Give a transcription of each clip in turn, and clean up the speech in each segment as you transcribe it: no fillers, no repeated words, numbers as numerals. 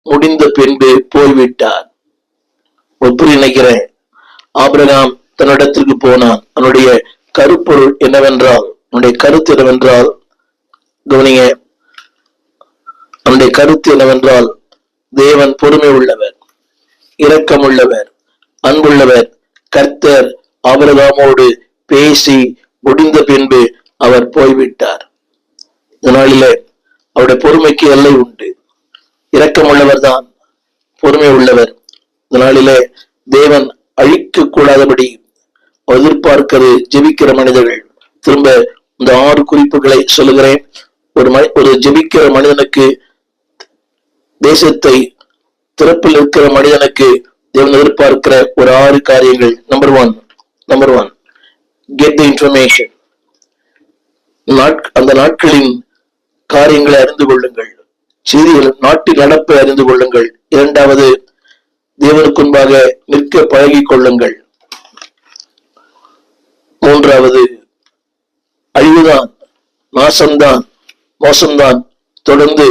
முடிந்த பின்பு போய்விட்டார். நினைக்கிறேன். ஆபிரகாம் தன்னிடத்திற்கு போனான். அவனுடைய கருப்பொருள் என்னவென்றால், அவனுடைய கருத்து என்னவென்றால், கவனிங்க, அவனுடைய கருத்து என்னவென்றால், தேவன் பொறுமை உள்ளவர், இரக்கம் உள்ளவர், அன்புள்ளவர். கர்த்தர் ஆபிரகாமோடு பேசி முடிந்த பின்பு அவர் போய்விட்டார். இதனாலே அவருடைய பொறுமைக்கு எல்லை உண்டு. இரக்கம் உள்ளவர் தான், பொறுமை உள்ளவர். இதனாலே தேவன் அழிக்க கூடாதபடி எதிர்பார்க்கிறது ஜெபிக்கிற மனிதர்கள். திரும்ப இந்த 6 குறிப்புகளை சொல்லுகிறேன். ஒரு ஜெபிக்கிற மனிதனுக்கு, தேசத்தை திறப்பில் இருக்கிற மனிதனுக்கு தேவன் எதிர்பார்க்கிற ஒரு 6 காரியங்கள். Number one, get the information. அந்த நாட்களின் காரியங்களை அறிந்து கொள்ளுங்கள், செய்திகள், நாட்டின் நடப்பை அறிந்து கொள்ளுங்கள். 2வது, தேவனுக்கு முன்பாக நிற்க பழகி கொள்ளுங்கள். 3வது, அழிவுதான், நாசம்தான், மோசம்தான், தொடர்ந்து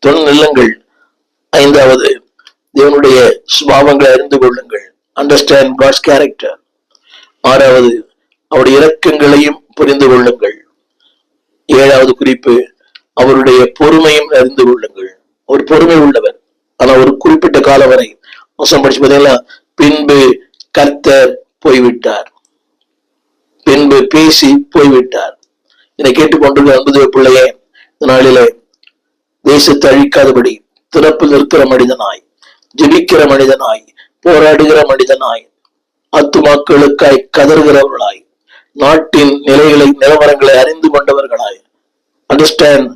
தொடர்ந்து நில்லுங்கள். 5வது, தேவனுடைய சுபாவங்களை அறிந்து கொள்ளுங்கள், அண்டர்ஸ்டாண்ட் காட்ஸ் கேரக்டர். 6வது, அவருடைய இரக்கங்களையும் புரிந்து கொள்ளுங்கள். 7வது குறிப்பு, அவருடைய பொறுமையும் அறிந்து கொள்ளுங்கள். ஒரு பொறுமை உள்ளவர், ஆனா ஒரு குறிப்பிட்ட காலம் வரை. மோசம் படிச்சு பார்த்தீங்களா? பின்பு கர்த்தர் போய்விட்டார், பின்பு பேசி போய்விட்டார். என்னை கேட்டுக்கொண்டிருக்கிற அன்பு பிள்ளையே, இந்த நாளிலே தேசத்தை அழிக்காதபடி திறப்பில் இருக்கிற மனிதனாய், ஜெபிக்கிற மனிதனாய், போராடுகிற மனிதனாய், ஆத்துமாக்களுக்காய் கதறுகிறவர்களாய், நாட்டின் நிலவரங்களை அறிந்து கொண்டவர்களாய், understand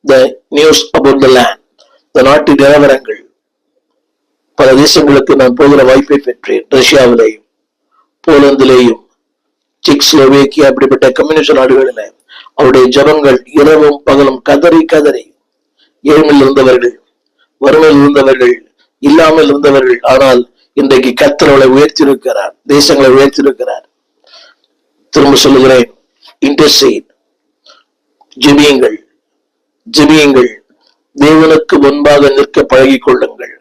the news about the land, இந்த நாட்டின் நிலவரங்கள். பல தேசங்களுக்கு நான் போகிற வாய்ப்பை பெற்றேன். ரஷ்யாவிலேயும், போலந்திலேயும், செக்ஸ்லோவேக்கியா, அப்படிப்பட்ட கம்யூனிஸ்ட் நாடுகளில் அவருடைய ஜபங்கள் இரவும் பகலும் கதறி ஏழ்மையில் இருந்தவர்கள், வறுமையில் இருந்தவர்கள், இல்லாமல் இருந்தவர்கள். ஆனால் இன்றைக்கு கர்த்தரை உயர்த்தியிருக்கிறார், தேசங்களை உயர்த்தியிருக்கிறார். திரும்ப சொல்லுகிறேன், இன்டர்சீட், ஜெபியுங்கள். தேவனுக்கு முன்பாக நிற்க பழகி கொள்ளுங்கள்.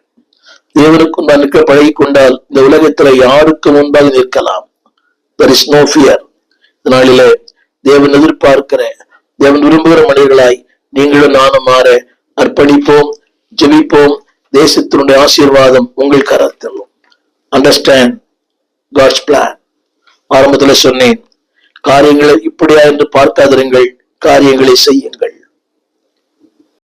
தேவனுக்கு முன்பாக நிற்க பழகி கொண்டால் இந்த உலகத்துல யாருக்கு முன்பாக நிற்கலாம். There is no fear. இதனாலே தேவன் எதிர்பார்க்கிற, தேவன் விரும்புகிற மனிதர்களாய் நீங்களும் நானும் மாற அர்ப்பணிப்போம், ஜெபிப்போம். தேசத்தினுடைய ஆசீர்வாதம் உங்கள் கரத்தில். Understand God's plan. ஆரம்பத்தில் சொன்னேன், காரியங்களை இப்படியா என்று பார்க்காதிருங்கள், காரியங்களை செய்யுங்கள்.